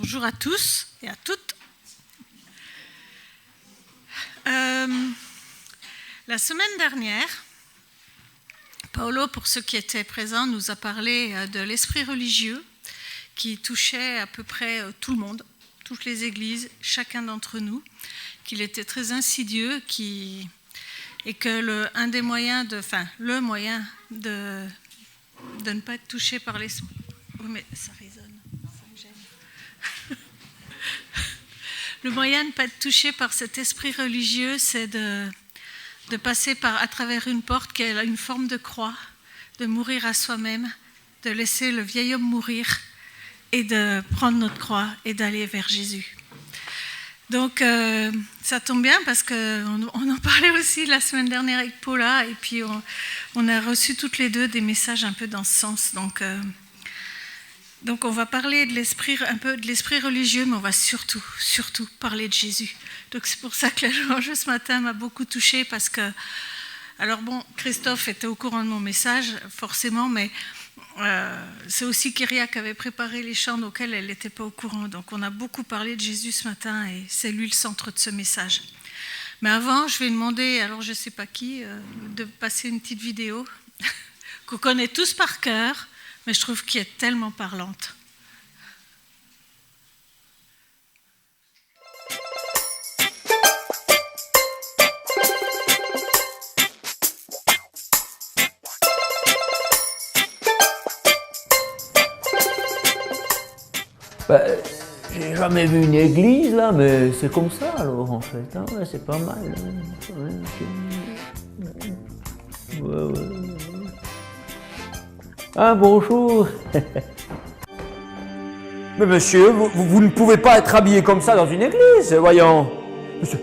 Bonjour à tous et à toutes. La semaine dernière, Paolo, pour ceux qui étaient présents, nous a parlé de l'esprit religieux qui touchait à peu près tout le monde, toutes les églises, chacun d'entre nous, qu'il était très insidieux et que le moyen de ne pas être touché par l'esprit... Oui, mais ça résonne, ça me gêne. Le moyen de ne pas être touché par cet esprit religieux, c'est de passer à travers une porte qui a une forme de croix, de mourir à soi-même, de laisser le vieil homme mourir et de prendre notre croix et d'aller vers Jésus. Donc, ça tombe bien parce qu'on en parlait aussi la semaine dernière avec Paula et puis on a reçu toutes les deux des messages un peu dans ce sens. Donc on va parler un peu de l'esprit religieux, mais on va surtout parler de Jésus. Donc c'est pour ça que l'enjeu ce matin m'a beaucoup touchée parce que, alors bon, Christophe était au courant de mon message, forcément, mais c'est aussi Kyria qui avait préparé les chants auxquels elle n'était pas au courant. Donc on a beaucoup parlé de Jésus ce matin et c'est lui le centre de ce message. Mais avant, je vais demander, alors je ne sais pas qui, de passer une petite vidéo qu'on connaît tous par cœur, mais je trouve qu'elle est tellement parlante. J'ai jamais vu une église là, mais c'est comme ça alors en fait. Hein, ouais, c'est pas mal. Ouais. Ah bonjour. Mais monsieur, vous ne pouvez pas être habillé comme ça dans une église, voyons. Monsieur.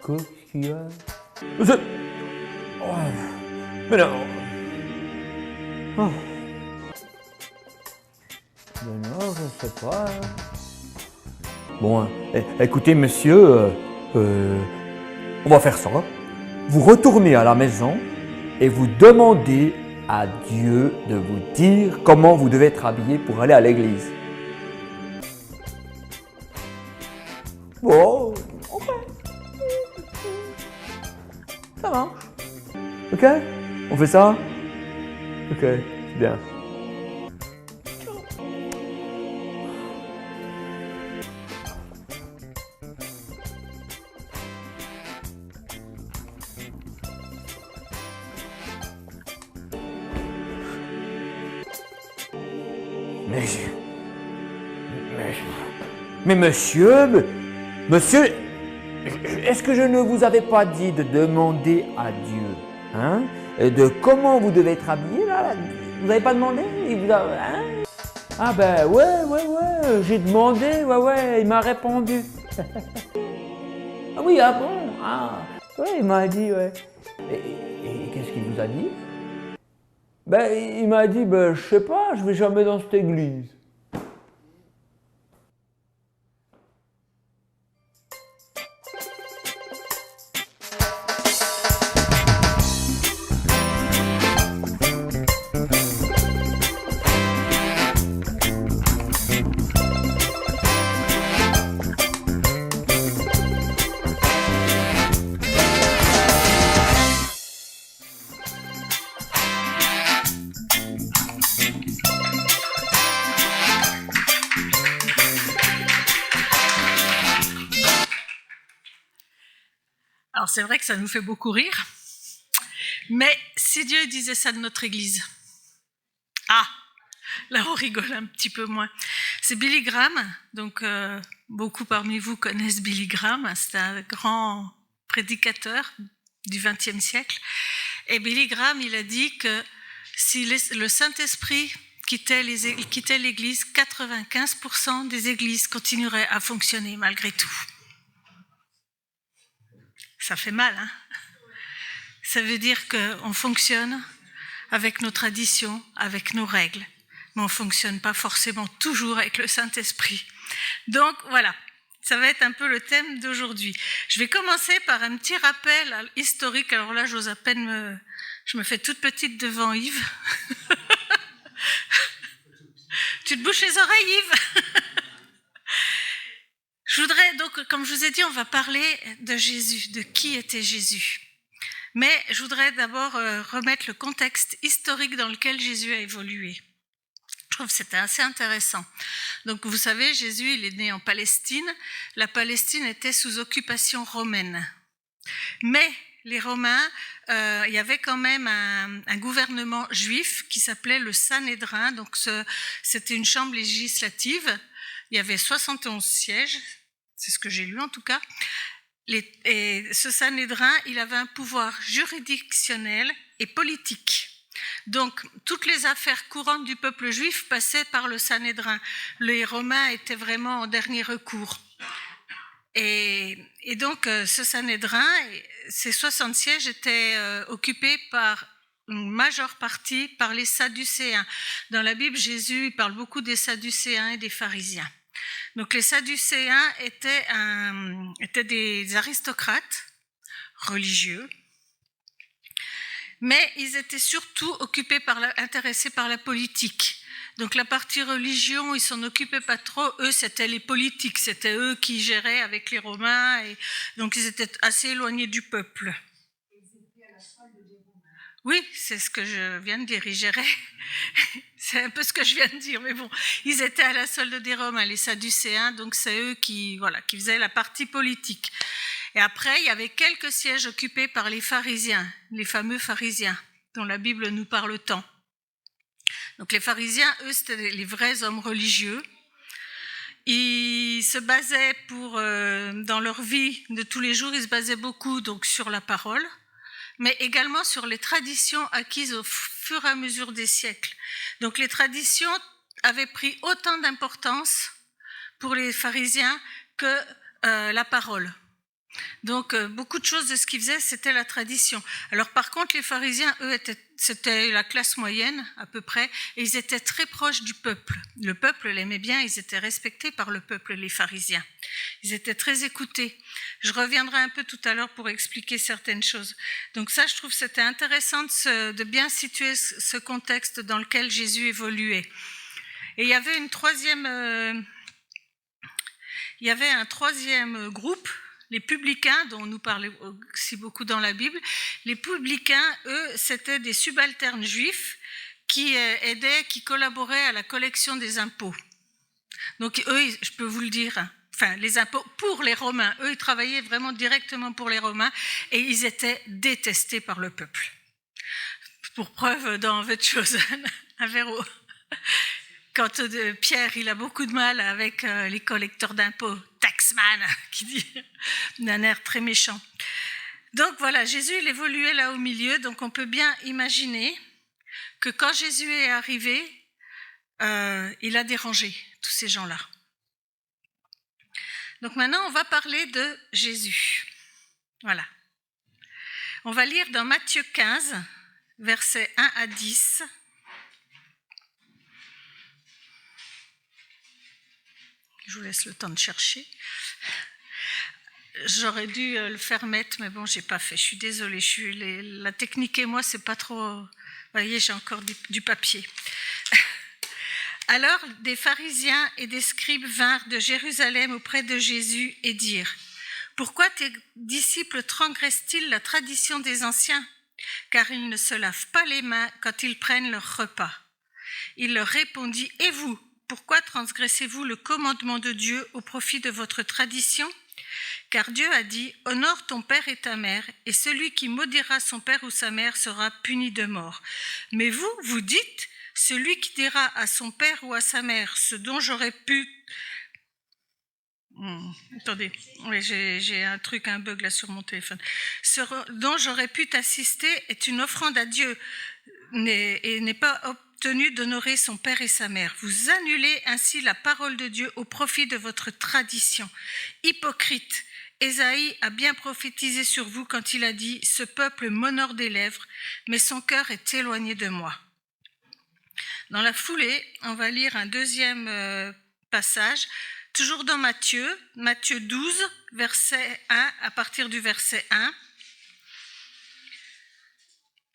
Qu'est-ce qu'il y a? Monsieur. Oh, mais non. Oh. Ben non, je ne sais pas. Bon, écoutez monsieur, on va faire ça. Vous retournez à la maison et vous demandez à Dieu de vous dire comment vous devez être habillé pour aller à l'église. Bon, ok. Ça marche. Ok? On fait ça? Ok, c'est bien. Mais monsieur, est-ce que je ne vous avais pas dit de demander à Dieu, hein, de comment vous devez être habillé là? Vous n'avez pas demandé? Hein? Ah ben ouais, j'ai demandé, ouais, il m'a répondu. Ah oui, ah bon? Ah. Ouais, il m'a dit, ouais. Et qu'est-ce qu'il vous a dit? Ben, il m'a dit, je sais pas, je vais jamais dans cette église. Alors c'est vrai que ça nous fait beaucoup rire, mais si Dieu disait ça de notre Église, là on rigole un petit peu moins. C'est Billy Graham, donc beaucoup parmi vous connaissent Billy Graham, c'est un grand prédicateur du XXe siècle, et Billy Graham il a dit que si le Saint-Esprit quittait l'Église, 95% des églises continueraient à fonctionner malgré tout. Ça fait mal, hein? Ça veut dire qu'on fonctionne avec nos traditions, avec nos règles, mais on ne fonctionne pas forcément toujours avec le Saint-Esprit. Donc voilà, Ça va être un peu le thème d'aujourd'hui. Je vais commencer par un petit rappel historique. Alors là, j'ose à peine je me fais toute petite devant Yves. Tu te bouches les oreilles, Yves? Je voudrais donc, comme je vous ai dit, on va parler de Jésus, de qui était Jésus. Mais je voudrais d'abord remettre le contexte historique dans lequel Jésus a évolué. Je trouve que c'était assez intéressant. Donc vous savez, Jésus, il est né en Palestine. La Palestine était sous occupation romaine. Mais les Romains, il y avait quand même un gouvernement juif qui s'appelait le Sanhédrin. Donc c'était une chambre législative. Il y avait 71 sièges, c'est ce que j'ai lu en tout cas. Et ce Sanhédrin, il avait un pouvoir juridictionnel et politique. Donc, toutes les affaires courantes du peuple juif passaient par le Sanhédrin. Les Romains étaient vraiment en dernier recours. Et donc, ce Sanhédrin, ces 60 sièges étaient occupés par une majeure partie par les Sadducéens. Dans la Bible, Jésus il parle beaucoup des Sadducéens et des pharisiens. Donc, les Sadducéens étaient des aristocrates religieux, mais ils étaient surtout intéressés par la politique. Donc la partie religion, ils s'en occupaient pas trop. Eux, c'était les politiques, c'était eux qui géraient avec les Romains, et donc ils étaient assez éloignés du peuple. Ils étaient à la solde des Romains. Oui, c'est ce que je viens de dire, ils géraient. C'est un peu ce que je viens de dire, mais bon, ils étaient à la solde des Romains, les Sadducéens, donc c'est eux qui faisaient la partie politique. Et après, il y avait quelques sièges occupés par les pharisiens, les fameux pharisiens, dont la Bible nous parle tant. Donc les pharisiens, eux, c'était les vrais hommes religieux. Ils se basaient dans leur vie de tous les jours, ils se basaient beaucoup donc, sur la parole, mais également sur les traditions acquises au fur et à mesure des siècles. Donc les traditions avaient pris autant d'importance pour les pharisiens que la parole. Donc, beaucoup de choses de ce qu'ils faisaient, c'était la tradition. Alors, par contre, les pharisiens, eux, c'était la classe moyenne, à peu près, et ils étaient très proches du peuple. Le peuple l'aimait bien, ils étaient respectés par le peuple, les pharisiens. Ils étaient très écoutés. Je reviendrai un peu tout à l'heure pour expliquer certaines choses. Donc ça, je trouve que c'était intéressant de bien situer ce contexte dans lequel Jésus évoluait. Et il y avait un troisième groupe, les publicains, dont on nous parlait aussi beaucoup dans la Bible. Les publicains, eux, c'était des subalternes juifs qui qui collaboraient à la collection des impôts. Donc eux, je peux vous le dire, les impôts pour les Romains, eux, ils travaillaient vraiment directement pour les Romains et ils étaient détestés par le peuple. Pour preuve, dans votre chose, un verrou. Quand Pierre, il a beaucoup de mal avec les collecteurs d'impôts, taxman, qui dit d'un air très méchant. Donc voilà, Jésus, il évoluait là au milieu, donc on peut bien imaginer que quand Jésus est arrivé, il a dérangé tous ces gens-là. Donc maintenant, on va parler de Jésus. Voilà. On va lire dans Matthieu 15, versets 1 à 10. Je vous laisse le temps de chercher. J'aurais dû le faire mettre, mais bon, j'ai pas fait. Je suis désolée. La technique et moi, c'est pas trop. Vous voyez, j'ai encore du papier. Alors, des pharisiens et des scribes vinrent de Jérusalem auprès de Jésus et dirent : Pourquoi tes disciples transgressent-ils la tradition des anciens ? Car ils ne se lavent pas les mains quand ils prennent leur repas. Il leur répondit : Et vous ? Pourquoi transgressez-vous le commandement de Dieu au profit de votre tradition ? Car Dieu a dit : Honore ton père et ta mère, et celui qui maudira son père ou sa mère sera puni de mort. Mais vous, vous dites : Celui qui dira à son père ou à sa mère ce dont j'aurais pu... Attendez, oui, j'ai un bug là sur mon téléphone. Ce dont j'aurais pu t'assister est une offrande à Dieu et n'est pas obtenu d'honorer son père et sa mère. Vous annulez ainsi la parole de Dieu au profit de votre tradition. Hypocrite, Ésaïe a bien prophétisé sur vous quand il a dit : Ce peuple m'honore des lèvres, mais son cœur est éloigné de moi. Dans la foulée, on va lire un deuxième passage, toujours dans Matthieu 12, verset 1, à partir du verset 1.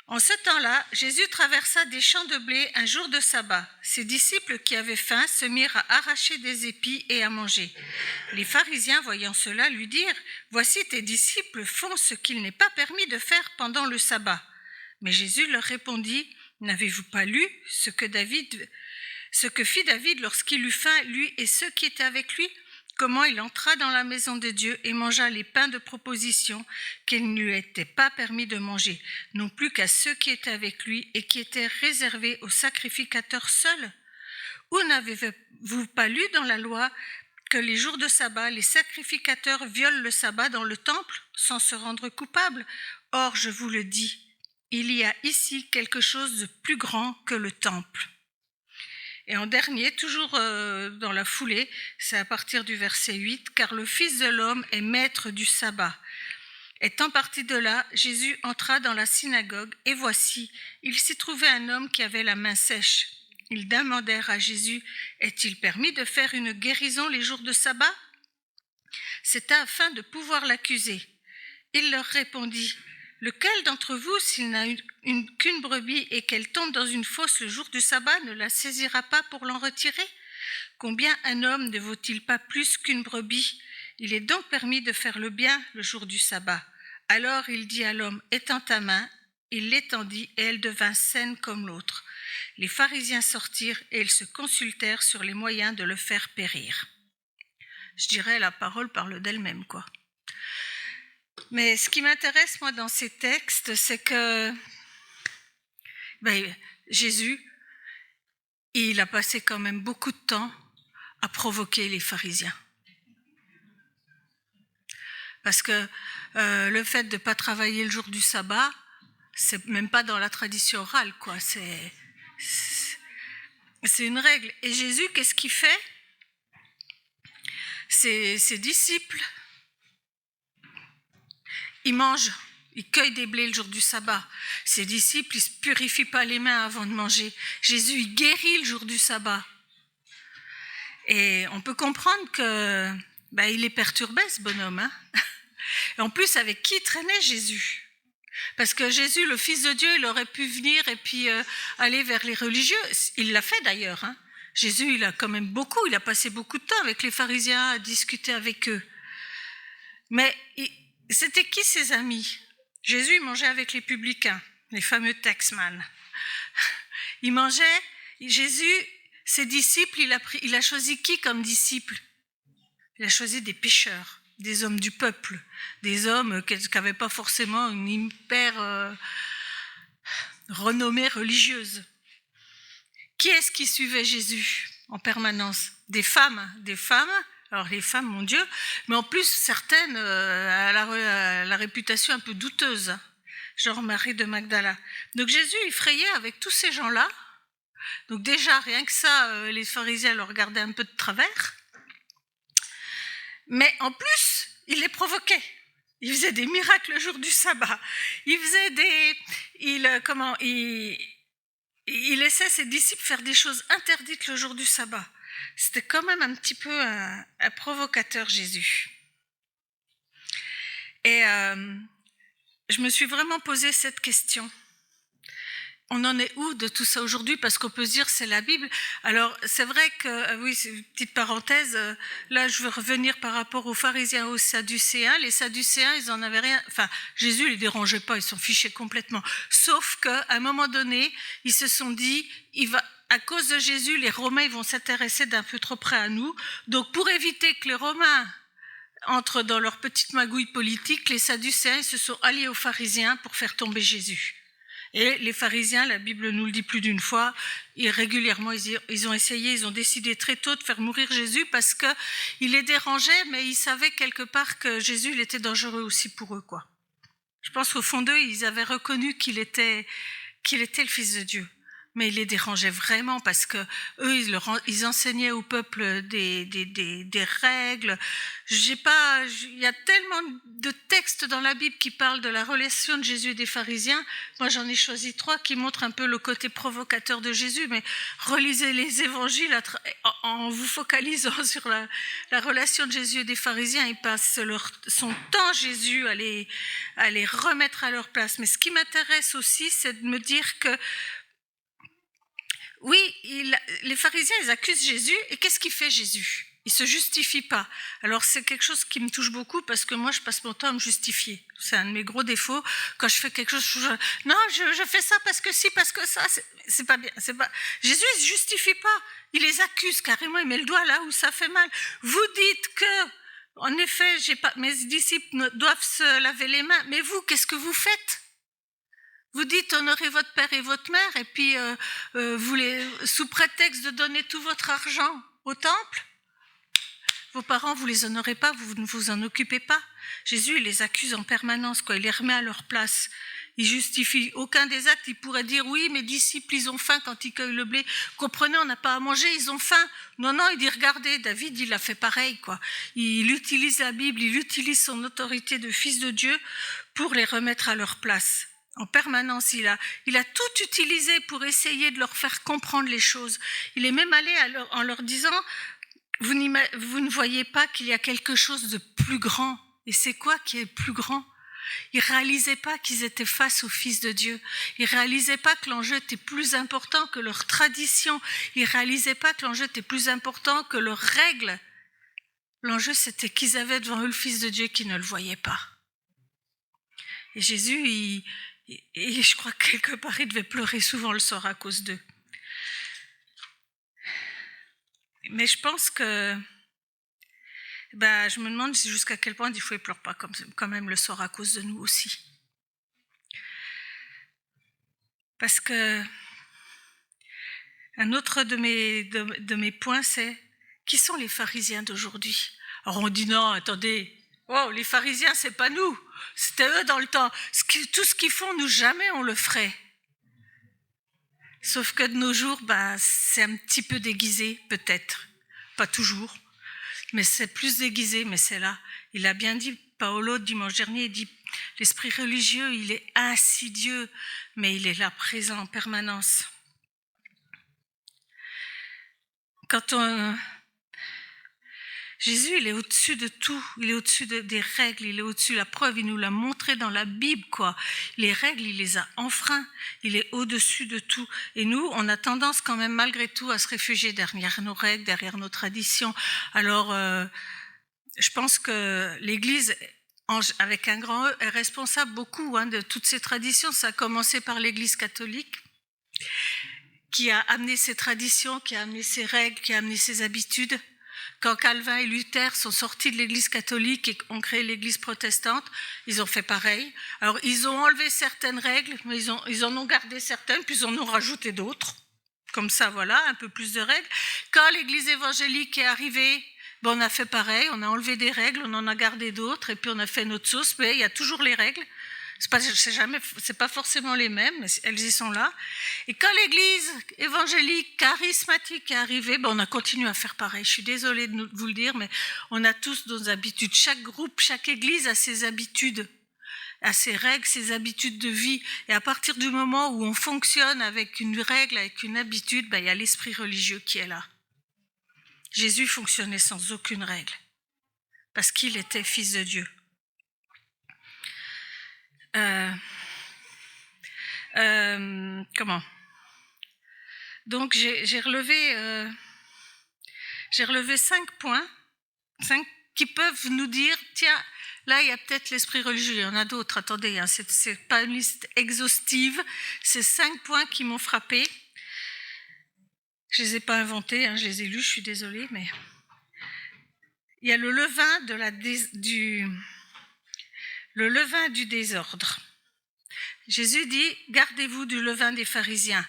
En ce temps-là, Jésus traversa des champs de blé un jour de sabbat. Ses disciples qui avaient faim se mirent à arracher des épis et à manger. Les pharisiens, voyant cela, lui dirent « Voici tes disciples font ce qu'il n'est pas permis de faire pendant le sabbat. » Mais Jésus leur répondit « N'avez-vous pas lu ce que fit David lorsqu'il eut faim, lui et ceux qui étaient avec lui ? Comment il entra dans la maison de Dieu et mangea les pains de proposition qu'il ne lui était pas permis de manger, non plus qu'à ceux qui étaient avec lui et qui étaient réservés aux sacrificateurs seuls ? Ou n'avez-vous pas lu dans la loi que les jours de sabbat, les sacrificateurs violent le sabbat dans le temple sans se rendre coupables ? Or, je vous le dis, il y a ici quelque chose de plus grand que le temple. » Et en dernier, toujours dans la foulée, c'est à partir du verset 8, « Car le Fils de l'homme est maître du sabbat. » Étant parti de là, Jésus entra dans la synagogue, et voici, il s'y trouvait un homme qui avait la main sèche. Ils demandèrent à Jésus, « Est-il permis de faire une guérison les jours de sabbat ?» C'était afin de pouvoir l'accuser. Il leur répondit, « Lequel d'entre vous, s'il n'a qu'une brebis et qu'elle tombe dans une fosse le jour du sabbat, ne la saisira pas pour l'en retirer ? Combien un homme ne vaut-il pas plus qu'une brebis ? Il est donc permis de faire le bien le jour du sabbat. » Alors il dit à l'homme, « Étends ta main. » Il l'étendit et elle devint saine comme l'autre. Les pharisiens sortirent et ils se consultèrent sur les moyens de le faire périr. Je dirais, la parole parle d'elle-même, quoi. Mais ce qui m'intéresse, moi, dans ces textes, c'est que Jésus, il a passé quand même beaucoup de temps à provoquer les pharisiens. Parce que le fait de ne pas travailler le jour du sabbat, c'est même pas dans la tradition orale, quoi. C'est une règle. Et Jésus, qu'est-ce qu'il fait ? Ses disciples, ils mangent, ils cueillent des blés le jour du sabbat. Ses disciples, ils ne se purifient pas les mains avant de manger. Jésus, il guérit le jour du sabbat. Et on peut comprendre que il est perturbé, ce bonhomme. Hein. Et en plus, avec qui traînait Jésus ? Parce que Jésus, le Fils de Dieu, il aurait pu venir et puis aller vers les religieux. Il l'a fait d'ailleurs. Hein. Jésus, il a passé beaucoup de temps avec les pharisiens à discuter avec eux. Mais c'était qui ses amis ? Jésus, il mangeait avec les publicains, les fameux taxman. Il mangeait, Jésus, ses disciples, il a choisi qui comme disciples ? Il a choisi des pécheurs, des hommes du peuple, des hommes qui n'avaient pas forcément une hyper renommée religieuse. Qui est-ce qui suivait Jésus en permanence ? Des femmes. Alors les femmes, mon Dieu, mais en plus certaines à la réputation un peu douteuse, genre Marie de Magdala. Donc Jésus, il frayait avec tous ces gens-là. Donc déjà, rien que ça, les pharisiens le regardaient un peu de travers. Mais en plus, il les provoquait. Il faisait des miracles le jour du sabbat. Il laissait ses disciples faire des choses interdites le jour du sabbat. C'était quand même un petit peu un provocateur, Jésus. Et je me suis vraiment posé cette question. On en est où de tout ça aujourd'hui ? Parce qu'on peut se dire c'est la Bible. Alors c'est vrai que, oui, c'est une petite parenthèse, là je veux revenir par rapport aux pharisiens et aux sadducéens. Les sadducéens, ils en avaient rien, enfin Jésus les dérangeait pas, ils s'en fichaient complètement. Sauf qu'à un moment donné, ils se sont dit, à cause de Jésus, les Romains ils vont s'intéresser d'un peu trop près à nous. Donc pour éviter que les Romains entrent dans leur petite magouille politique, les sadducéens ils se sont alliés aux pharisiens pour faire tomber Jésus. Et les pharisiens, la Bible nous le dit plus d'une fois, régulièrement, ils ont essayé, ils ont décidé très tôt de faire mourir Jésus parce qu'il les dérangeait, mais ils savaient quelque part que Jésus, il était dangereux aussi pour eux, quoi. Je pense qu'au fond d'eux, ils avaient reconnu qu'il était le Fils de Dieu. mais il les dérangeait vraiment parce que eux, ils enseignaient au peuple des règles. Il y a tellement de textes dans la Bible qui parlent de la relation de Jésus et des pharisiens. Moi, j'en ai choisi 3 qui montrent un peu le côté provocateur de Jésus, mais relisez les évangiles en vous focalisant sur la relation de Jésus et des pharisiens. Ils passent son temps, Jésus, à les remettre à leur place. Mais ce qui m'intéresse aussi, c'est de me dire que oui, les pharisiens, ils accusent Jésus, et qu'est-ce qu'il fait Jésus ? Il se justifie pas. Alors c'est quelque chose qui me touche beaucoup parce que moi je passe mon temps à me justifier. C'est un de mes gros défauts. Quand je fais quelque chose, je fais ça parce que si, parce que ça, c'est pas bien. Jésus il se justifie pas. Il les accuse carrément. Il met le doigt là où ça fait mal. Vous dites que, en effet, mes disciples doivent se laver les mains. Mais vous, qu'est-ce que vous faites ? Vous dites honorez votre père et votre mère, et puis sous prétexte de donner tout votre argent au temple, vos parents, vous les honorez pas, vous ne vous en occupez pas. Jésus, il les accuse en permanence, il les remet à leur place. Il justifie aucun des actes. Il pourrait dire oui, mes disciples, ils ont faim quand ils cueillent le blé. Comprenez, on n'a pas à manger, ils ont faim. Non, il dit regardez, David, il a fait pareil, Il utilise la Bible, il utilise son autorité de fils de Dieu pour les remettre à leur place. En permanence, il a tout utilisé pour essayer de leur faire comprendre les choses. Il est même allé en leur disant, vous ne voyez pas qu'il y a quelque chose de plus grand. Et c'est quoi qui est plus grand ? Ils réalisaient pas qu'ils étaient face au Fils de Dieu. Ils réalisaient pas que l'enjeu était plus important que leur tradition. Ils réalisaient pas que l'enjeu était plus important que leurs règles. L'enjeu, c'était qu'ils avaient devant eux le Fils de Dieu qui ne le voyait pas. Et Jésus, et je crois que quelque part, il devait pleurer souvent le soir à cause d'eux. Mais je pense que, je me demande jusqu'à quel point des fois, il ne pleure pas quand même le soir à cause de nous aussi. Parce que, un autre de mes points, c'est, qui sont les pharisiens d'aujourd'hui ? Alors on dit non, attendez, les pharisiens, c'est pas nous. C'était eux dans le temps. Tout ce qu'ils font, nous, jamais on le ferait. Sauf que de nos jours, c'est un petit peu déguisé, peut-être. Pas toujours, mais c'est plus déguisé, mais c'est là. Il a bien dit, Paolo, dimanche dernier, il dit, l'esprit religieux, il est insidieux, mais il est là, présent en permanence. Jésus, il est au-dessus de tout, il est au-dessus des règles, il est au-dessus, la preuve, il nous l'a montré dans la Bible, Les règles, il les a enfreintes, il est au-dessus de tout. Et nous, on a tendance quand même, malgré tout, à se réfugier derrière nos règles, derrière nos traditions. Alors, je pense que l'Église, avec un grand E, est responsable beaucoup de toutes ces traditions. Ça a commencé par l'Église catholique, qui a amené ses traditions, qui a amené ses règles, qui a amené ses habitudes. Quand Calvin et Luther sont sortis de l'Église catholique et ont créé l'Église protestante, ils ont fait pareil. Alors, ils ont enlevé certaines règles, mais ils en ont gardé certaines, puis ils en ont rajouté d'autres. Comme ça, voilà, un peu plus de règles. Quand l'Église évangélique est arrivée, on a fait pareil, on a enlevé des règles, on en a gardé d'autres, et puis on a fait notre sauce, mais il y a toujours les règles. C'est pas forcément les mêmes, mais elles y sont là. Et quand l'Église évangélique charismatique est arrivée, on a continué à faire pareil. Je suis désolée de vous le dire, mais on a tous nos habitudes. Chaque groupe, chaque Église a ses habitudes, a ses règles, ses habitudes de vie. Et à partir du moment où on fonctionne avec une règle, avec une habitude, il y a l'esprit religieux qui est là. Jésus fonctionnait sans aucune règle, parce qu'il était fils de Dieu. Donc j'ai relevé 5 points, 5 qui peuvent nous dire, tiens, là il y a peut-être l'esprit religieux, il y en a d'autres, attendez, c'est pas une liste exhaustive, c'est 5 points qui m'ont frappé. Je les ai pas inventés, je les ai lus, je suis désolée, mais il y a le levain du désordre. Jésus dit, gardez-vous du levain des pharisiens.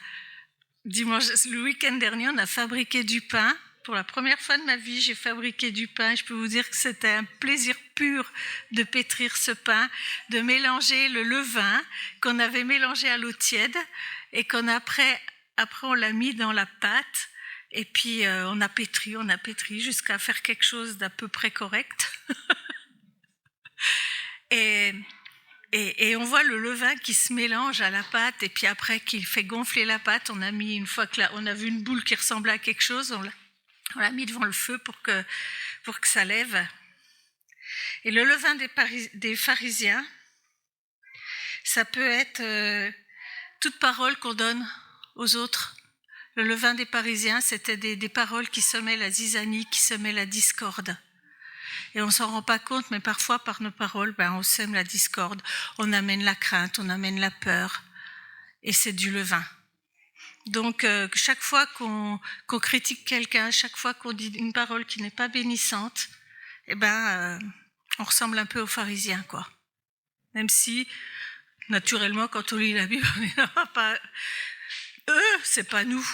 Le week-end dernier, on a fabriqué du pain. Pour la première fois de ma vie, j'ai fabriqué du pain. Je peux vous dire que c'était un plaisir pur de pétrir ce pain, de mélanger le levain qu'on avait mélangé à l'eau tiède et qu'on après après on l'a mis dans la pâte, et puis on a pétri jusqu'à faire quelque chose d'à peu près correct. Et on voit le levain qui se mélange à la pâte, et puis après qu'il fait gonfler la pâte, on a mis, une fois que on a vu une boule qui ressemblait à quelque chose, on l'a mis devant le feu pour que ça lève. Et le levain des pharisiens, ça peut être toute parole qu'on donne aux autres. Le levain des pharisiens, c'était des paroles qui semaient la zizanie, qui semaient la discorde. Et on ne s'en rend pas compte, mais parfois, par nos paroles, on sème la discorde, on amène la crainte, on amène la peur, et c'est du levain. Donc, chaque fois qu'on critique quelqu'un, chaque fois qu'on dit une parole qui n'est pas bénissante, on ressemble un peu aux pharisiens, quoi. Même si, naturellement, quand on lit la Bible, on dit non, pas eux, c'est pas nous.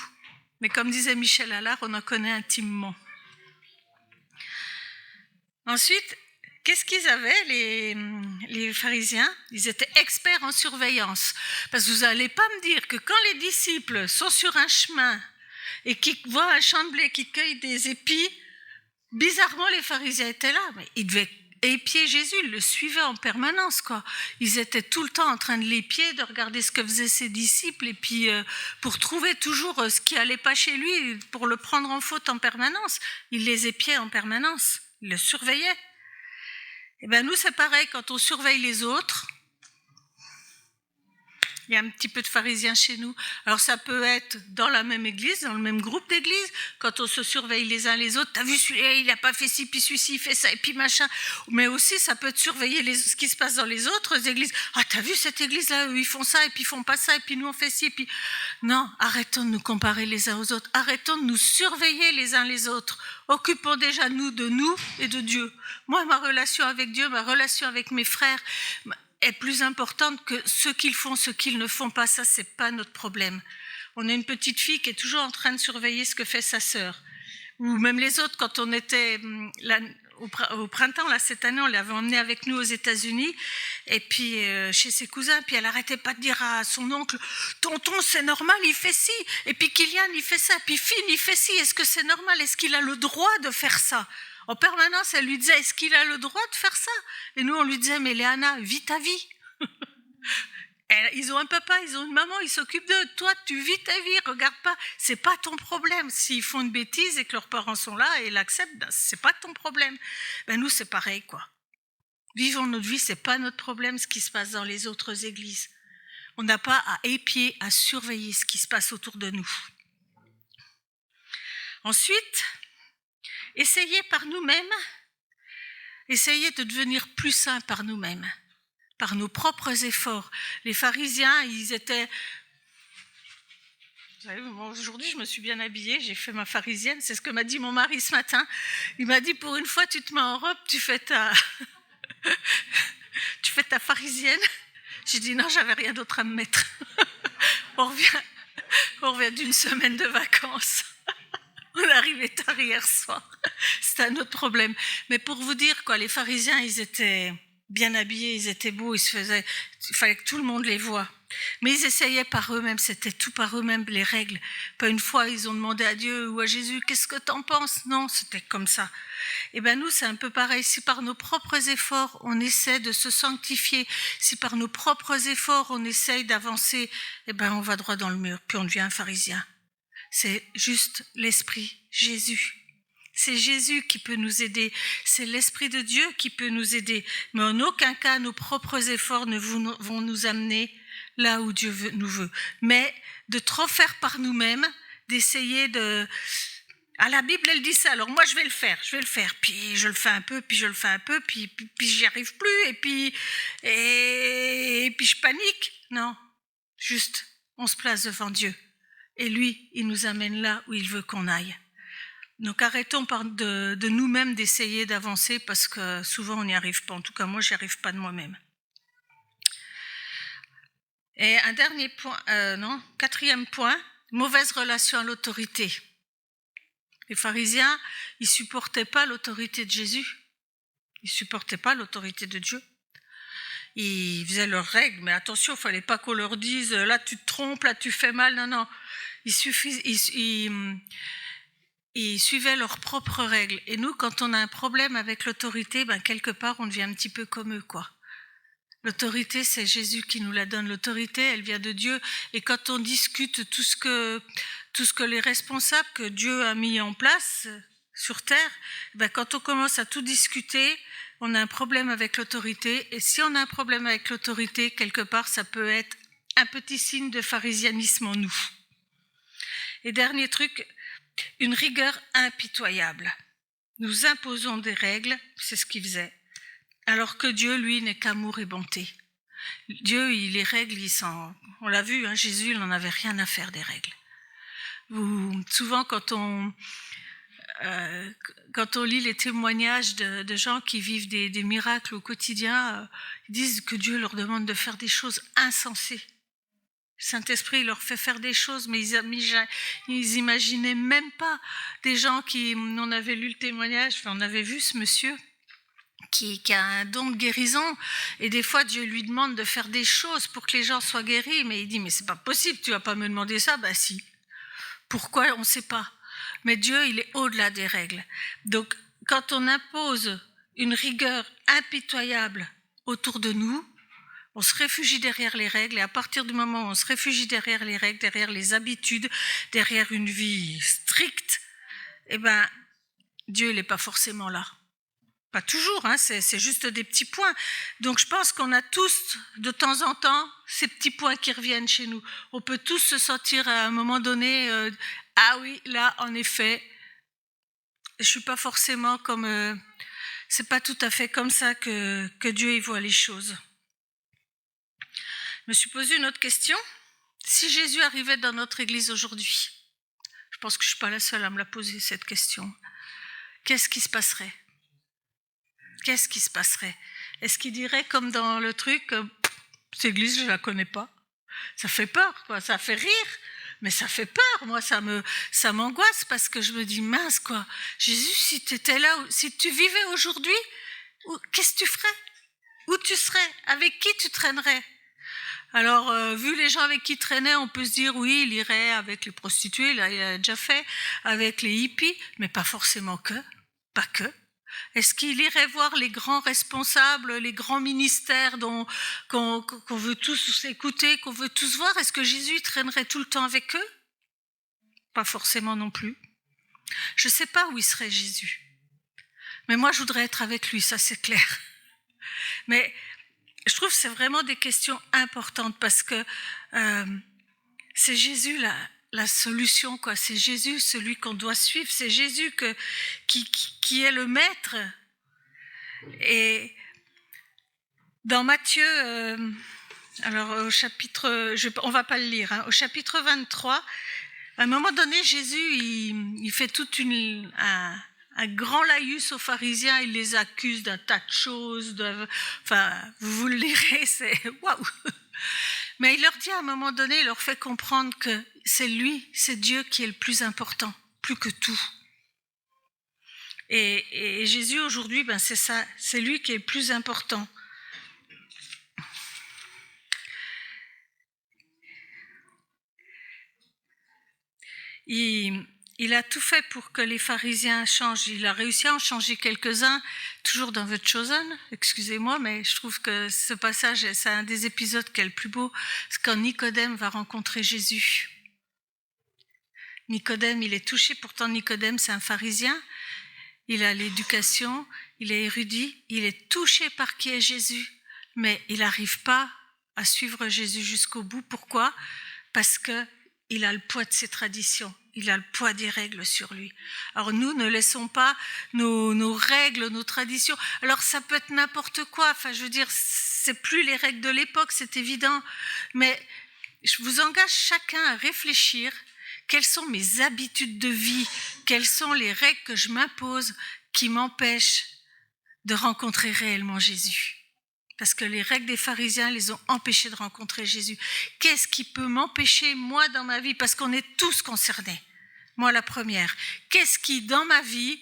Mais comme disait Michel Allard, on en connaît intimement. Ensuite, qu'est-ce qu'ils avaient, les pharisiens? Ils étaient experts en surveillance. Parce que vous n'allez pas me dire que quand les disciples sont sur un chemin et qu'ils voient un champ de blé qui cueille des épis, bizarrement, les pharisiens étaient là. Mais ils devaient épier Jésus, ils le suivaient en permanence, quoi. Ils étaient tout le temps en train de l'épier, de regarder ce que faisaient ses disciples, et puis pour trouver toujours ce qui allait pas chez lui, pour le prendre en faute en permanence. Ils les épiaient en permanence. Il le surveillait. Et nous, c'est pareil, quand on surveille les autres, il y a un petit peu de pharisiens chez nous. Alors, ça peut être dans la même église, dans le même groupe d'église, quand on se surveille les uns les autres. T'as vu, celui-là, il n'a pas fait ci, puis celui-ci, il fait ça, et puis machin. Mais aussi, ça peut être surveiller ce qui se passe dans les autres églises. Ah, t'as vu cette église-là, eux, ils font ça, et puis ils font pas ça, et puis nous, on fait ci, et puis... Non, arrêtons de nous comparer les uns aux autres. Arrêtons de nous surveiller les uns les autres. Occupons déjà nous de nous et de Dieu. Moi, ma relation avec Dieu, ma relation avec mes frères est plus importante que ce qu'ils font, ce qu'ils ne font pas. Ça, c'est pas notre problème. On a une petite fille qui est toujours en train de surveiller ce que fait sa sœur. Ou même les autres, quand on était au printemps, là, cette année, on l'avait emmenée avec nous aux États-Unis, et puis chez ses cousins, puis elle arrêtait pas de dire à son oncle, tonton, c'est normal, il fait ci, et puis Kylian, il fait ça, puis Finn, il fait ci, est-ce que c'est normal, est-ce qu'il a le droit de faire ça? En permanence, elle lui disait, est-ce qu'il a le droit de faire ça? Et nous, on lui disait, mais Léana, vis ta vie. Ils ont un papa, ils ont une maman, ils s'occupent d'eux. Toi, tu vis ta vie, regarde pas. C'est pas ton problème. S'ils font une bêtise et que leurs parents sont là et l'acceptent, c'est pas ton problème. Nous, c'est pareil, quoi. Vivons notre vie, c'est pas notre problème ce qui se passe dans les autres églises. On n'a pas à épier, à surveiller ce qui se passe autour de nous. Ensuite, essayez par nous-mêmes, essayez de devenir plus saints par nous-mêmes, par nos propres efforts. Les pharisiens, ils étaient... Vous savez, aujourd'hui, je me suis bien habillée, j'ai fait ma pharisienne, c'est ce que m'a dit mon mari ce matin. Il m'a dit, pour une fois, tu te mets en robe, tu fais ta pharisienne. J'ai dit, non, j'avais rien d'autre à me mettre. On revient d'une semaine de vacances. On est arrivé tard hier soir. C'était un autre problème. Mais pour vous dire, quoi, les pharisiens, ils étaient bien habillés, ils étaient beaux, il fallait que tout le monde les voie. Mais ils essayaient par eux-mêmes, c'était tout par eux-mêmes les règles. Pas une fois, ils ont demandé à Dieu ou à Jésus, qu'est-ce que t'en penses? Non, c'était comme ça. Et nous, c'est un peu pareil. Si par nos propres efforts, on essaie de se sanctifier, si par nos propres efforts, on essaye d'avancer, on va droit dans le mur, puis on devient un pharisien. C'est juste l'Esprit, Jésus. C'est Jésus qui peut nous aider. C'est l'Esprit de Dieu qui peut nous aider. Mais en aucun cas, nos propres efforts ne vont nous amener là où Dieu nous veut. Mais de trop faire par nous-mêmes, d'essayer de... Ah, la Bible, elle dit ça, alors moi je vais le faire. Puis je le fais un peu, puis je le fais un peu, puis j'y arrive plus, et puis je panique. Non, juste, on se place devant Dieu. Et lui, il nous amène là où il veut qu'on aille. Donc arrêtons de nous-mêmes d'essayer d'avancer parce que souvent on n'y arrive pas. En tout cas, moi, je n'y arrive pas de moi-même. Et un dernier point, quatrième point, mauvaise relation à l'autorité. Les pharisiens, ils ne supportaient pas l'autorité de Jésus. Ils ne supportaient pas l'autorité de Dieu. Ils faisaient leurs règles, mais attention, il ne fallait pas qu'on leur dise « là tu te trompes, là tu fais mal ». Non. ils suivaient leurs propres règles. Et nous, quand on a un problème avec l'autorité, quelque part, on devient un petit peu comme eux, quoi. L'autorité, c'est Jésus qui nous la donne. L'autorité, elle vient de Dieu. Et quand on discute tout ce que les responsables que Dieu a mis en place sur terre, quand on commence à tout discuter, on a un problème avec l'autorité. Et si on a un problème avec l'autorité, quelque part, ça peut être un petit signe de pharisianisme en nous. Et dernier truc, une rigueur impitoyable. Nous imposons des règles, c'est ce qu'il faisait. Alors que Dieu, lui, n'est qu'amour et bonté. Dieu, les règles, on l'a vu, Jésus, il n'en avait rien à faire des règles. Souvent, quand on lit les témoignages de gens qui vivent des miracles au quotidien, ils disent que Dieu leur demande de faire des choses insensées. Le Saint-Esprit leur fait faire des choses, mais ils imaginaient même pas des gens on avait lu le témoignage, on avait vu ce monsieur qui a un don de guérison, et des fois Dieu lui demande de faire des choses pour que les gens soient guéris, mais il dit, mais c'est pas possible, tu vas pas me demander ça. Si. Pourquoi? On ne sait pas. Mais Dieu, il est au-delà des règles. Donc, quand on impose une rigueur impitoyable autour de nous, on se réfugie derrière les règles, et à partir du moment où on se réfugie derrière les règles, derrière les habitudes, derrière une vie stricte, Dieu, il n'est pas forcément là. Pas toujours, c'est juste des petits points. Donc je pense qu'on a tous, de temps en temps, ces petits points qui reviennent chez nous. On peut tous se sentir à un moment donné, ah oui, là, en effet, je suis pas forcément comme... c'est pas tout à fait comme ça que Dieu y voit les choses. Je me suis posé une autre question. Si Jésus arrivait dans notre église aujourd'hui, je pense que je suis pas la seule à me la poser, cette question. Qu'est-ce qui se passerait? Qu'est-ce qui se passerait? Est-ce qu'il dirait comme dans le truc, cette église, je la connais pas? Ça fait peur, quoi. Ça fait rire, mais ça fait peur. Moi, ça m'angoisse parce que je me dis, mince, quoi. Jésus, si tu étais là, si tu vivais aujourd'hui, qu'est-ce que tu ferais? Où tu serais? Avec qui tu traînerais? Alors, vu les gens avec qui il traînait, on peut se dire, oui, il irait avec les prostituées, là, il a déjà fait, avec les hippies, mais pas forcément pas que. Est-ce qu'il irait voir les grands responsables, les grands ministères qu'on veut tous écouter, qu'on veut tous voir? Est-ce que Jésus traînerait tout le temps avec eux? Pas forcément non plus. Je ne sais pas où il serait Jésus. Mais moi, je voudrais être avec lui, ça c'est clair. Mais je trouve que c'est vraiment des questions importantes parce que c'est Jésus la solution, quoi. C'est Jésus celui qu'on doit suivre, c'est Jésus qui est le maître. Et dans Matthieu, alors au chapitre, on va pas le lire, au chapitre 23, à un moment donné, Jésus, il fait un grand laïus aux pharisiens, il les accuse d'un tas de choses, vous le lirez, c'est waouh. Mais il leur dit à un moment donné, il leur fait comprendre que c'est lui, c'est Dieu qui est le plus important, plus que tout. Et Jésus aujourd'hui, c'est ça, c'est lui qui est le plus important. Il a tout fait pour que les pharisiens changent. Il a réussi à en changer quelques-uns, toujours dans The Chosen, excusez-moi, mais je trouve que ce passage, c'est un des épisodes qui est le plus beau, c'est quand Nicodème va rencontrer Jésus. Nicodème, il est touché, pourtant Nicodème, c'est un pharisien, il a l'éducation, il est érudit, il est touché par qui est Jésus, mais il n'arrive pas à suivre Jésus jusqu'au bout. Pourquoi? Parce qu'il a le poids de ses traditions. Il a le poids des règles sur lui. Alors nous, ne laissons pas nos règles, nos traditions. Alors ça peut être n'importe quoi. Je veux dire, c'est plus les règles de l'époque, c'est évident. Mais je vous engage chacun à réfléchir. Quelles sont mes habitudes de vie? Quelles sont les règles que je m'impose qui m'empêchent de rencontrer réellement Jésus? Parce que les règles des pharisiens les ont empêchés de rencontrer Jésus. Qu'est-ce qui peut m'empêcher, moi, dans ma vie? Parce qu'on est tous concernés. Moi, la première. Qu'est-ce qui, dans ma vie,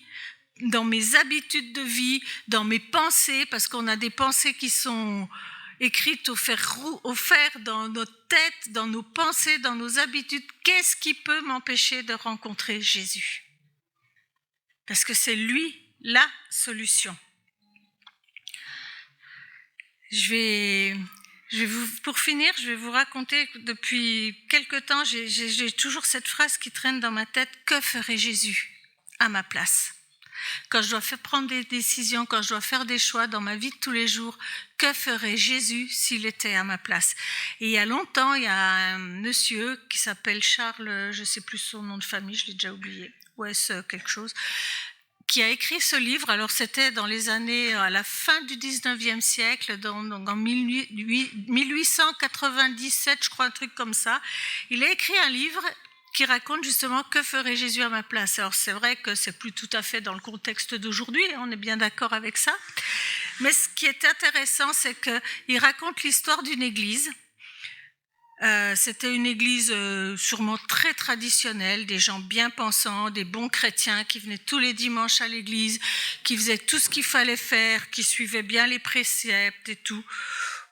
dans mes habitudes de vie, dans mes pensées, parce qu'on a des pensées qui sont écrite au fer dans notre tête, dans nos pensées, dans nos habitudes. Qu'est-ce qui peut m'empêcher de rencontrer Jésus? Parce que c'est lui la solution. Pour finir, je vais vous raconter que depuis quelque temps, j'ai toujours cette phrase qui traîne dans ma tête. Que ferait Jésus à ma place? Quand je dois prendre des décisions, quand je dois faire des choix dans ma vie de tous les jours, que ferait Jésus s'il était à ma place? Et il y a longtemps, il y a un monsieur qui s'appelle Charles, je ne sais plus son nom de famille, je l'ai déjà oublié, quelque chose, qui a écrit ce livre. Alors c'était dans les années, à la fin du 19e siècle, donc en 1897, je crois, un truc comme ça. Il a écrit un livre qui raconte justement que ferait Jésus à ma place. Alors c'est vrai que c'est plus tout à fait dans le contexte d'aujourd'hui, on est bien d'accord avec ça. Mais ce qui est intéressant, c'est qu'il raconte l'histoire d'une église. C'était une église sûrement très traditionnelle, des gens bien pensants, des bons chrétiens qui venaient tous les dimanches à l'église, qui faisaient tout ce qu'il fallait faire, qui suivaient bien les préceptes et tout.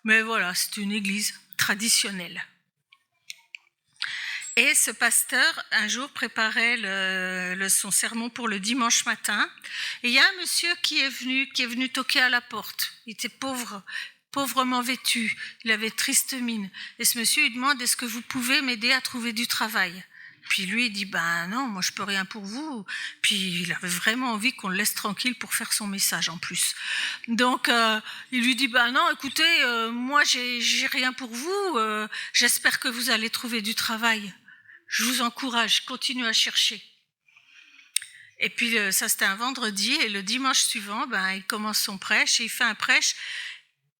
Mais voilà, c'était une église traditionnelle. Et ce pasteur, un jour, préparait son sermon pour le dimanche matin. Et il y a un monsieur qui est venu toquer à la porte. Il était pauvrement vêtu. Il avait triste mine. Et ce monsieur, il demande, est-ce que vous pouvez m'aider à trouver du travail? Puis lui, il dit, non, moi je peux rien pour vous. Puis il avait vraiment envie qu'on le laisse tranquille pour faire son message en plus. Donc il lui dit, non, écoutez, moi j'ai rien pour vous. J'espère que vous allez trouver du travail. Je vous encourage, continuez à chercher. Et puis ça c'était un vendredi, et le dimanche suivant, il commence son prêche, et il fait un prêche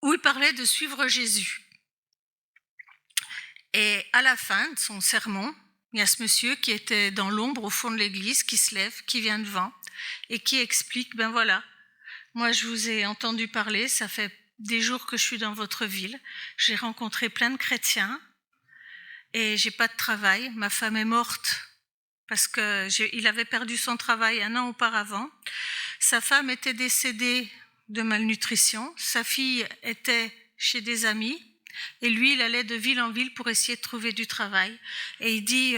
où il parlait de suivre Jésus. Et à la fin de son sermon, il y a ce monsieur qui était dans l'ombre au fond de l'église, qui se lève, qui vient devant, et qui explique, voilà, moi je vous ai entendu parler, ça fait des jours que je suis dans votre ville, j'ai rencontré plein de chrétiens, et j'ai pas de travail, ma femme est morte parce qu'il avait perdu son travail 1 an auparavant. Sa femme était décédée de malnutrition, sa fille était chez des amis et lui il allait de ville en ville pour essayer de trouver du travail. Et il dit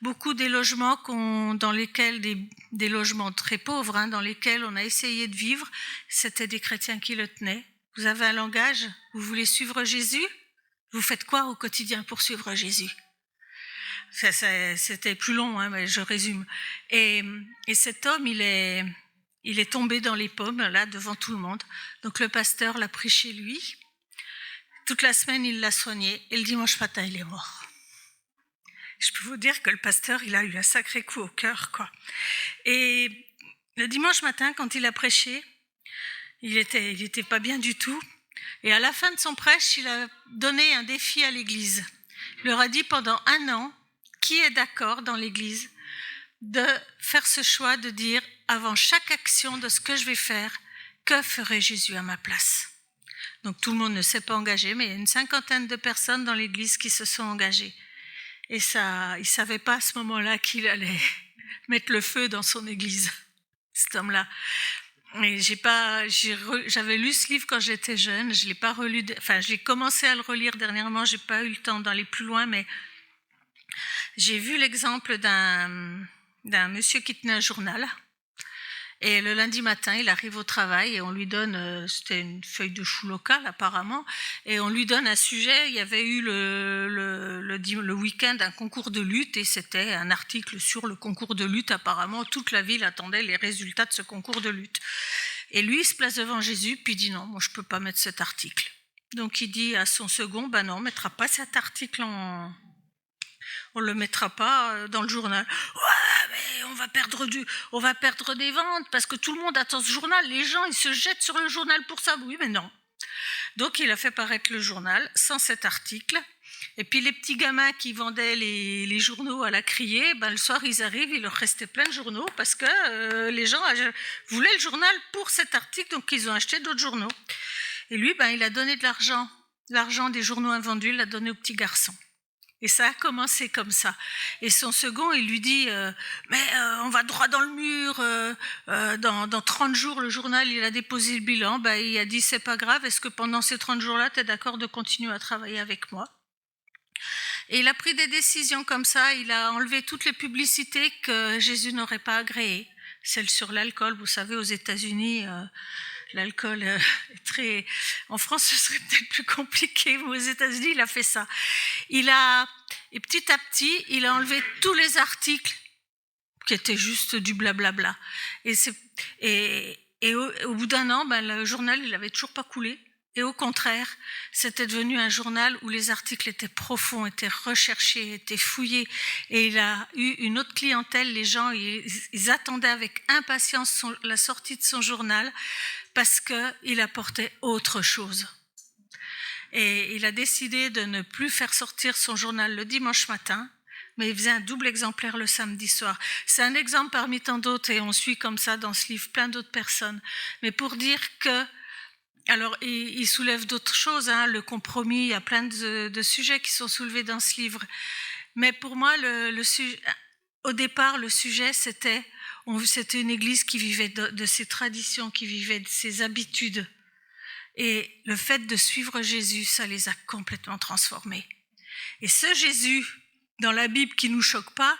beaucoup des logements dans lesquels des logements très pauvres dans lesquels on a essayé de vivre, c'était des chrétiens qui le tenaient. Vous avez un langage, vous voulez suivre Jésus? Vous faites quoi au quotidien pour suivre Jésus? C'était plus long, mais je résume. Et cet homme, il est tombé dans les pommes, là, devant tout le monde. Donc le pasteur l'a pris chez lui. Toute la semaine, il l'a soigné. Et le dimanche matin, il est mort. Je peux vous dire que le pasteur, il a eu un sacré coup au cœur, quoi. Et le dimanche matin, quand il a prêché, il était pas bien du tout. Et à la fin de son prêche, il a donné un défi à l'église. Il leur a dit pendant 1 an, qui est d'accord dans l'église de faire ce choix de dire avant chaque action de ce que je vais faire, que ferait Jésus à ma place? Donc tout le monde ne s'est pas engagé, mais il y a une 50aine de personnes dans l'église qui se sont engagées. Et ça, il ne savait pas à ce moment-là qu'il allait mettre le feu dans son église, cet homme-là. Et j'avais lu ce livre quand j'étais jeune, je l'ai pas relu, j'ai commencé à le relire dernièrement, j'ai pas eu le temps d'aller plus loin, mais j'ai vu l'exemple d'un monsieur qui tenait un journal. Et le lundi matin, il arrive au travail et on lui donne, c'était une feuille de chou locale apparemment, et on lui donne un sujet. Il y avait eu le week-end un concours de lutte et c'était un article sur le concours de lutte. Apparemment, toute la ville attendait les résultats de ce concours de lutte. Et lui, il se place devant Jésus puis il dit non, moi je peux pas mettre cet article. Donc il dit à son second, non, on mettra pas cet article on le mettra pas dans le journal. Ouais, mais on va perdre des ventes parce que tout le monde attend ce journal. Les gens, ils se jettent sur le journal pour ça. Oui, mais non. Donc, il a fait paraître le journal sans cet article. Et puis, les petits gamins qui vendaient les journaux à la criée, le soir, ils arrivent, il leur restait plein de journaux parce que les gens voulaient le journal pour cet article, donc ils ont acheté d'autres journaux. Et lui, il a donné de l'argent. L'argent des journaux invendus, il l'a donné aux petits garçons. Et ça a commencé comme ça. Et son second, il lui dit on va droit dans le mur. Dans 30 jours, le journal, il a déposé le bilan. Il a dit, c'est pas grave. Est-ce que pendant ces 30 jours-là, tu es d'accord de continuer à travailler avec moi? Et il a pris des décisions comme ça. Il a enlevé toutes les publicités que Jésus n'aurait pas agréées. Celle sur l'alcool, vous savez, aux États-Unis, l'alcool est très... En France, ce serait peut-être plus compliqué, mais aux États-Unis, il a fait ça. Et petit à petit, il a enlevé tous les articles qui étaient juste du blablabla. Et au bout d'un an, le journal, il n'avait toujours pas coulé. Et au contraire, c'était devenu un journal où les articles étaient profonds, étaient recherchés, étaient fouillés. Et il a eu une autre clientèle. Les gens, ils attendaient avec impatience la sortie de son journal parce qu'il apportait autre chose. Et il a décidé de ne plus faire sortir son journal le dimanche matin, mais il faisait un double exemplaire le samedi soir. C'est un exemple parmi tant d'autres, et on suit comme ça dans ce livre plein d'autres personnes. Mais pour dire que... Alors, il soulève d'autres choses, le compromis, il y a plein de sujets qui sont soulevés dans ce livre. Mais pour moi, au départ, le sujet, c'était une église qui vivait de ses traditions, qui vivait de ses habitudes. Et le fait de suivre Jésus, ça les a complètement transformés. Et ce Jésus, dans la Bible, qui ne nous choque pas,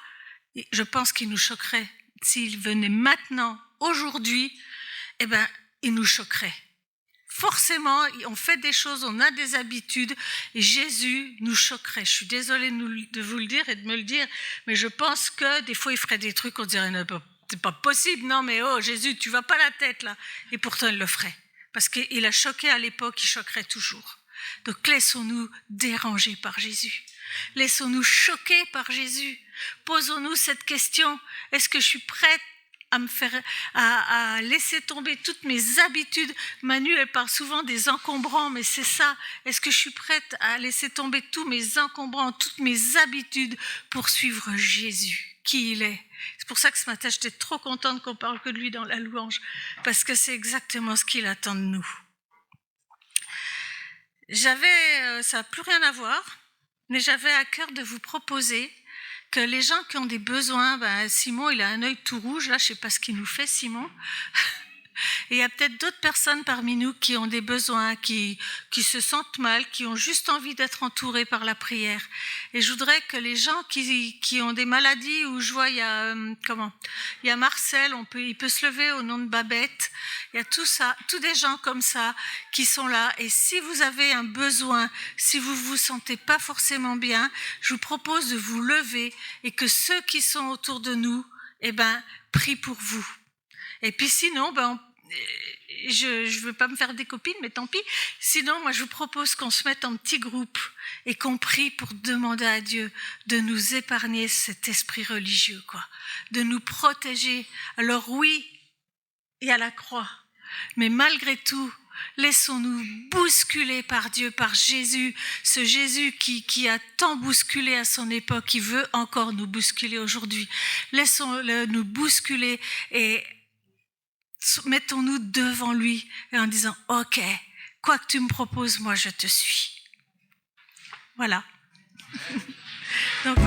je pense qu'il nous choquerait. S'il venait maintenant, aujourd'hui, il nous choquerait. Forcément, on fait des choses, on a des habitudes, et Jésus nous choquerait. Je suis désolée de vous le dire et de me le dire, mais je pense que des fois, il ferait des trucs, on dirait, c'est pas possible, non mais oh Jésus, tu vas pas la tête là. Et pourtant, il le ferait. Parce qu'il a choqué à l'époque, il choquerait toujours. Donc, laissons-nous déranger par Jésus. Laissons-nous choquer par Jésus. Posons-nous cette question, est-ce que je suis prête à laisser tomber toutes mes habitudes? Manu, elle parle souvent des encombrants, mais c'est ça. Est-ce que je suis prête à laisser tomber tous mes encombrants, toutes mes habitudes pour suivre Jésus, qui il est? C'est pour ça que ce matin, j'étais trop contente qu'on parle que de lui dans la louange, parce que c'est exactement ce qu'il attend de nous. Ça n'a plus rien à voir, mais j'avais à cœur de vous proposer que les gens qui ont des besoins, Simon, il a un œil tout rouge, là, je ne sais pas ce qu'il nous fait, Simon. Et il y a peut-être d'autres personnes parmi nous qui ont des besoins, qui se sentent mal, qui ont juste envie d'être entourés par la prière. Et je voudrais que les gens qui ont des maladies, où je vois, il y a Marcel, il peut se lever au nom de Babette. Il y a tout ça, tous des gens comme ça qui sont là. Et si vous avez un besoin, si vous vous sentez pas forcément bien, je vous propose de vous lever et que ceux qui sont autour de nous, prient pour vous. Et puis sinon, je veux pas me faire des copines, mais tant pis. Sinon, moi, je vous propose qu'on se mette en petits groupes et qu'on prie pour demander à Dieu de nous épargner cet esprit religieux, de nous protéger. Alors oui, il y a la croix, mais malgré tout, laissons-nous bousculer par Dieu, par Jésus, ce Jésus qui a tant bousculé à son époque, qui veut encore nous bousculer aujourd'hui. Laissons-le nous bousculer et mettons-nous devant lui et en disant « Ok, quoi que tu me proposes, moi je te suis. » Voilà. Donc,